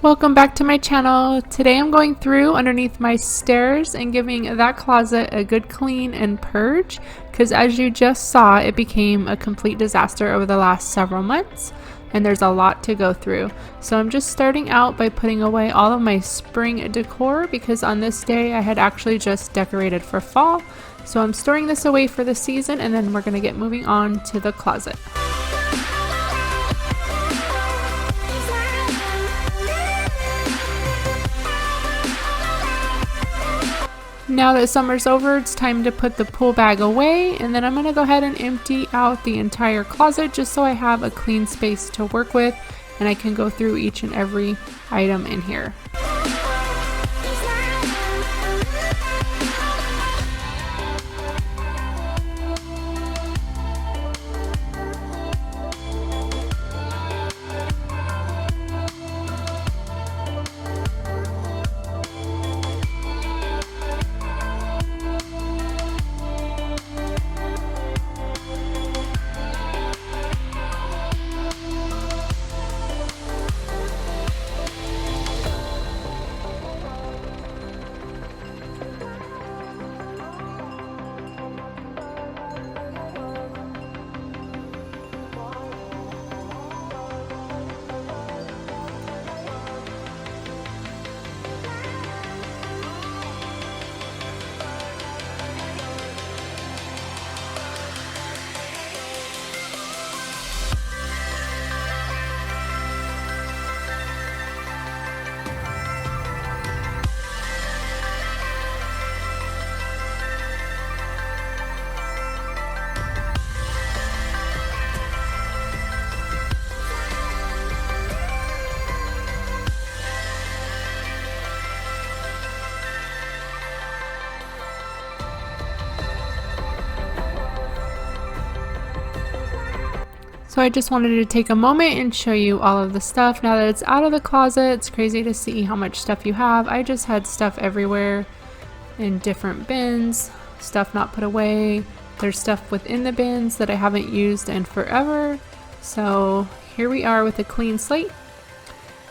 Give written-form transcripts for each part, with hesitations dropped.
Welcome back to my channel. Today I'm going through underneath my stairs and giving that closet a good clean and purge, because as you just saw, it became a complete disaster over the last several months and there's a lot to go through. So I'm just starting out by putting away all of my spring decor, because on this day I had actually just decorated for fall. So I'm storing this away for the season, and then we're going to get moving on to the closet. Now that summer's over, it's time to put the pool bag away, and then I'm going to go ahead and empty out the entire closet just so I have a clean space to work with and I can go through each and every item in here. So I just wanted to take a moment and show you all of the stuff now that it's out of the closet. It's crazy to see how much stuff you have. I just had stuff everywhere in different bins, stuff not put away. There's stuff within the bins that I haven't used in forever. So here we are with a clean slate.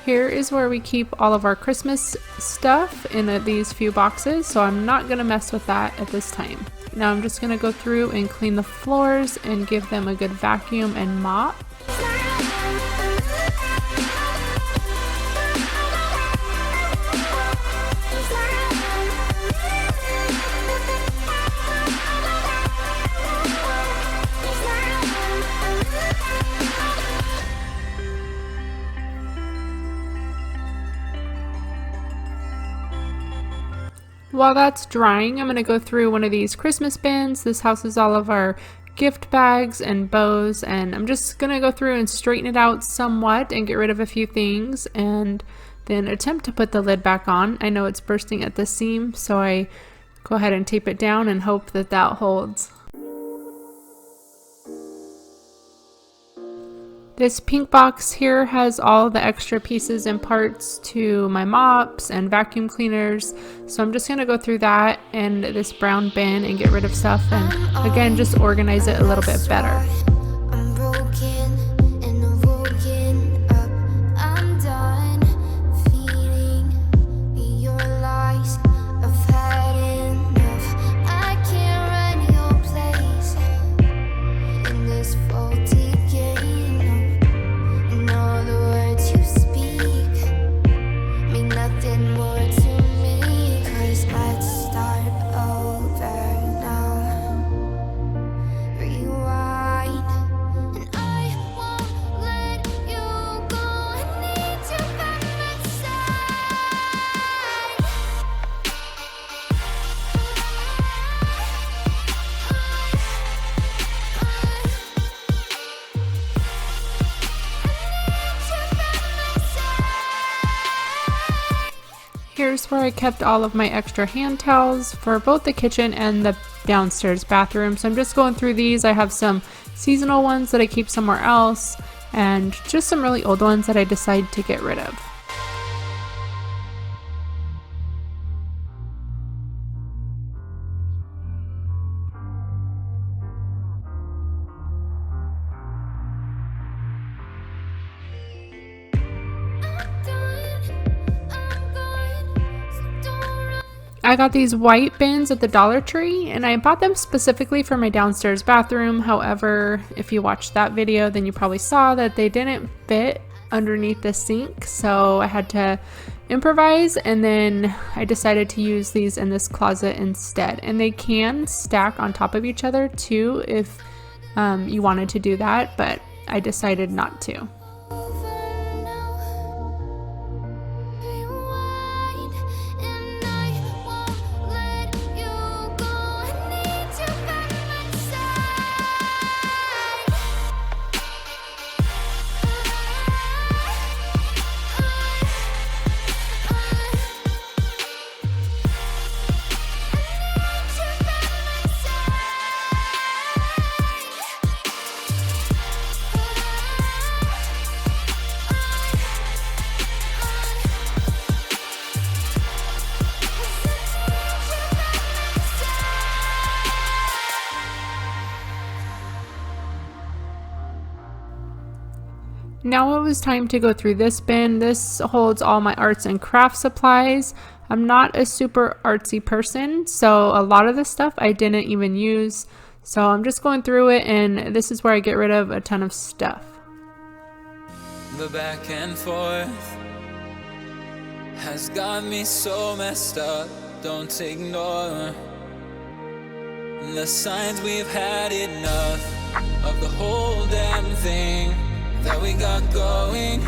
Here is where we keep all of our Christmas stuff in these few boxes, so I'm not going to mess with that at this time. Now I'm just going to go through and clean the floors and give them a good vacuum and mop. While that's drying, I'm going to go through one of these Christmas bins. This houses all of our gift bags and bows, and I'm just going to go through and straighten it out somewhat and get rid of a few things and then attempt to put the lid back on. I know it's bursting at the seam, so I go ahead and tape it down and hope that that holds. This pink box here has all the extra pieces and parts to my mops and vacuum cleaners, so I'm just going to go through that and this brown bin and get rid of stuff and again just organize it a little bit better. Here's where I kept all of my extra hand towels for both the kitchen and the downstairs bathroom. So I'm just going through these. I have some seasonal ones that I keep somewhere else and just some really old ones that I decide to get rid of. I got these white bins at the Dollar Tree, and I bought them specifically for my downstairs bathroom. However, if you watched that video, then you probably saw that they didn't fit underneath the sink, so I had to improvise, and then I decided to use these in this closet instead. And they can stack on top of each other too if you wanted to do that, but I decided not to. Now it was time to go through this bin. This holds all my arts and craft supplies. I'm not a super artsy person, so a lot of the stuff I didn't even use. So I'm just going through it, and this is where I get rid of a ton of stuff. The back and forth has got me so messed up. Don't ignore the signs. We've had enough of the whole damn thing that we got going.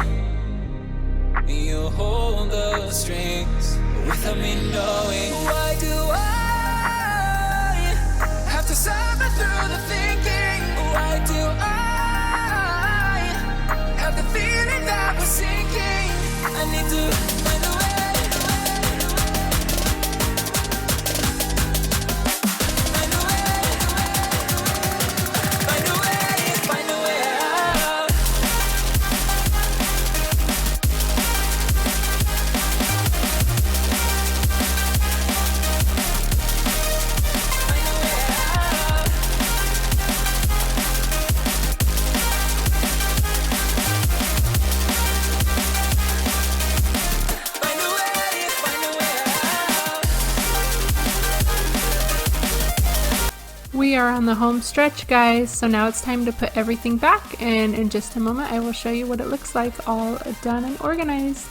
You hold the strings without me knowing. Why do I have to suffer through the thinking? Why do I have the feeling that we're sinking? I need to find a way. We are on the home stretch, guys, so now it's time to put everything back, and in just a moment I will show you what it looks like all done and organized.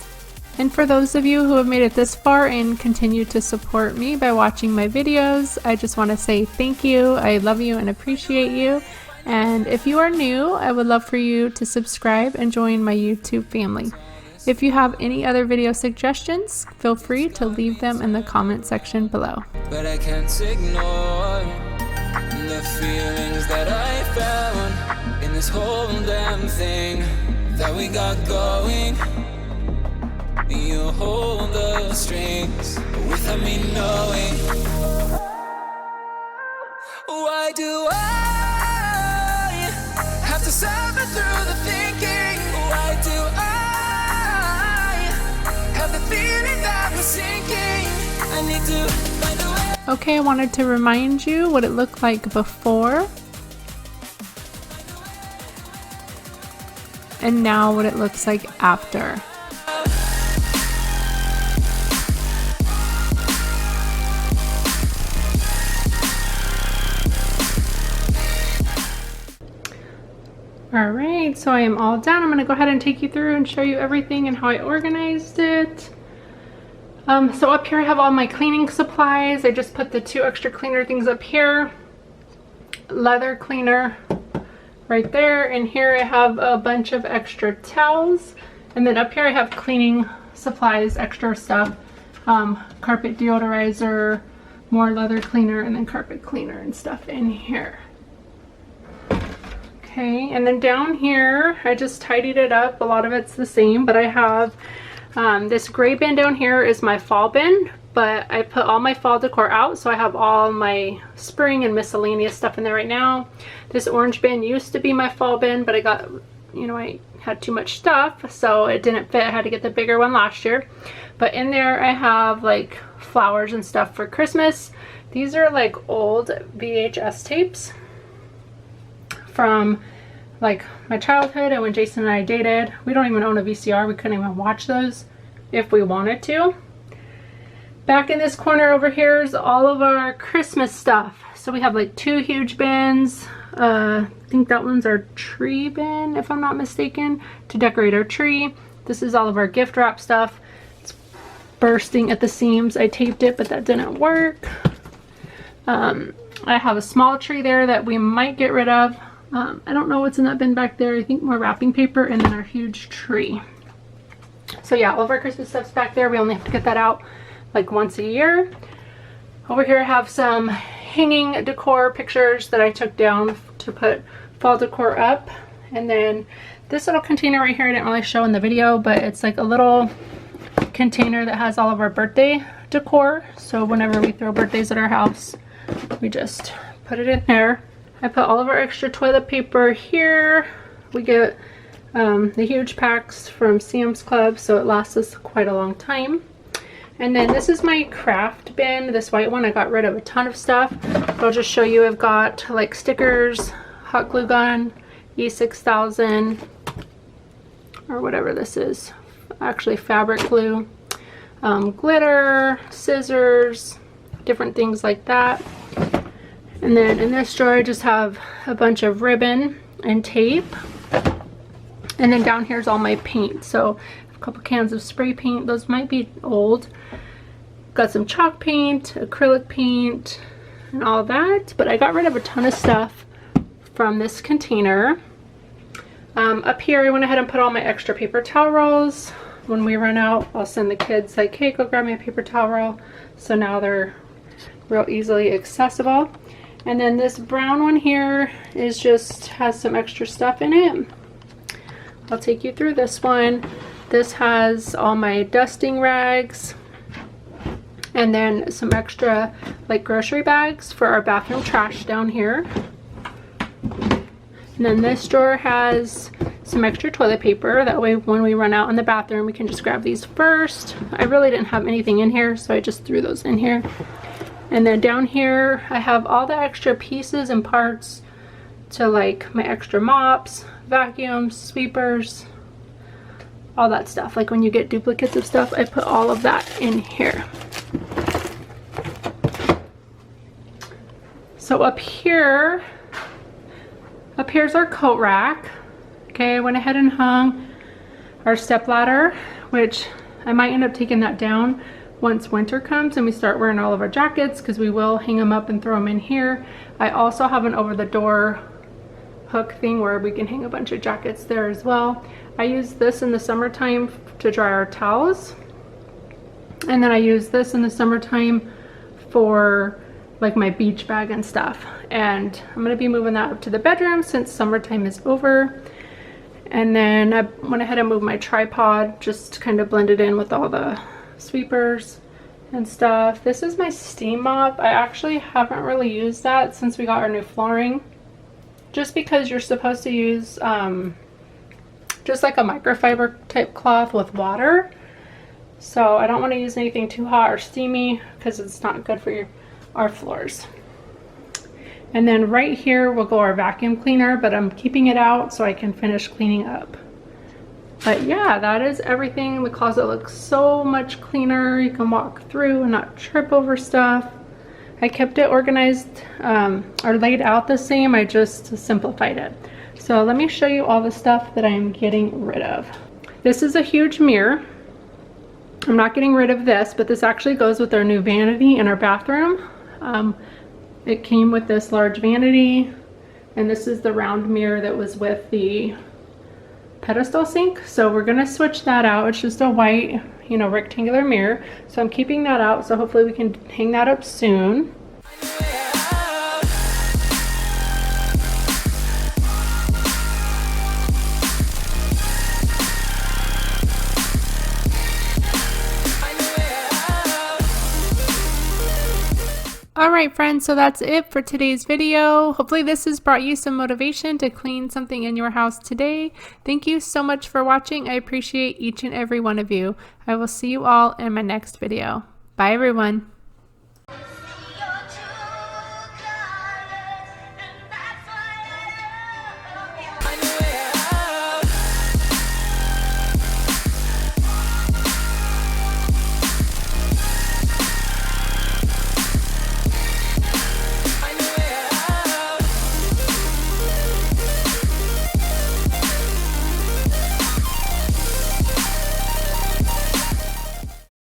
And for those of you who have made it this far and continue to support me by watching my videos, I just want to say thank you. I love you and appreciate you. And if you are new, I would love for you to subscribe and join my YouTube family. If you have any other video suggestions, feel free to leave them in the comment section below. But I can't ignore the feelings that I found in this whole damn thing that we got going. You hold the strings without me knowing. Why do I have to suffer through the thinking? Why do I have the feeling that we're sinking? I need to find a way. Okay, I wanted to remind you what it looked like before, and now what it looks like after. Alright, so I am all done. I'm going to go ahead and take you through and show you everything and how I organized it. So up here I have all my cleaning supplies. I just put the 2 extra cleaner things up here. Leather cleaner right there, and here I have a bunch of extra towels. And then up here I have cleaning supplies, extra stuff. Carpet deodorizer, more leather cleaner, and then carpet cleaner and stuff in here. Okay, and then down here I just tidied it up. A lot of it's the same, but I have this gray bin down here is my fall bin, but I put all my fall decor out, so I have all my spring and miscellaneous stuff in there right now. This orange bin used to be my fall bin, but I got, I had too much stuff, so it didn't fit. I had to get the bigger one last year. But in there I have like flowers and stuff for Christmas. These are like old VHS tapes from like my childhood and when Jason and I dated. We don't even own a VCR. We couldn't even watch those if we wanted to. Back in this corner over here is all of our Christmas stuff. So we have like 2 huge bins. I think that one's our tree bin, if I'm not mistaken, to decorate our tree. This is all of our gift wrap stuff. It's bursting at the seams. I taped it, but that didn't work. I have a small tree there that we might get rid of. I don't know what's in that bin back there. I think more wrapping paper, and then our huge tree. So yeah, all of our Christmas stuff's back there. We only have to get that out like once a year. Over here I have some hanging decor pictures that I took down to put fall decor up. And then this little container right here I didn't really show in the video, but it's like a little container that has all of our birthday decor. So whenever we throw birthdays at our house, we just put it in there. I put all of our extra toilet paper here. We get the huge packs from Sam's Club, so it lasts us quite a long time. And then this is my craft bin, this white one. I got rid of a ton of stuff. I'll just show you. I've got like stickers, hot glue gun, E6000, or whatever this is, actually fabric glue, glitter, scissors, different things like that. And then in this drawer I just have a bunch of ribbon and tape. And then down here's all my paint. So a couple cans of spray paint. Those might be old. Got some chalk paint, acrylic paint, and all that. But I got rid of a ton of stuff from this container. Up here I went ahead and put all my extra paper towel rolls. When we run out, I'll send the kids like, hey, go grab me a paper towel roll. So now they're real easily accessible. And then this brown one here is just has some extra stuff in it. I'll take you through this one. This has all my dusting rags, and then some extra like grocery bags for our bathroom trash down here. And then this drawer has some extra toilet paper. That way when we run out in the bathroom, we can just grab these first. I really didn't have anything in here, so I just threw those in here. And then down here, I have all the extra pieces and parts to like my extra mops, vacuums, sweepers, all that stuff. Like when you get duplicates of stuff, I put all of that in here. So up here's our coat rack. Okay, I went ahead and hung our step ladder, which I might end up taking that down once winter comes and we start wearing all of our jackets, because we will hang them up and throw them in here. I also have an over the door hook thing where we can hang a bunch of jackets there as well. I use this in the summertime to dry our towels, and then I use this in the summertime for like my beach bag and stuff. And I'm gonna be moving that up to the bedroom since summertime is over. And then I went ahead and moved my tripod, just kind of blended in with all the sweepers and stuff. This is my steam mop. I actually haven't really used that since we got our new flooring, just because you're supposed to use just like a microfiber type cloth with water. So I don't want to use anything too hot or steamy because it's not good for our floors. And then right here will go our vacuum cleaner, but I'm keeping it out so I can finish cleaning up. But yeah, that is everything. The closet looks so much cleaner. You can walk through and not trip over stuff. I kept it organized or laid out the same. I just simplified it. So let me show you all the stuff that I'm getting rid of. This is a huge mirror. I'm not getting rid of this, but this actually goes with our new vanity in our bathroom. It came with this large vanity, and this is the round mirror that was with the pedestal sink. So we're gonna switch that out. It's just a white, you know, rectangular mirror. So I'm keeping that out, so hopefully we can hang that up soon. Alright friends, so that's it for today's video. Hopefully this has brought you some motivation to clean something in your house today. Thank you so much for watching. I appreciate each and every one of you. I will see you all in my next video. Bye everyone.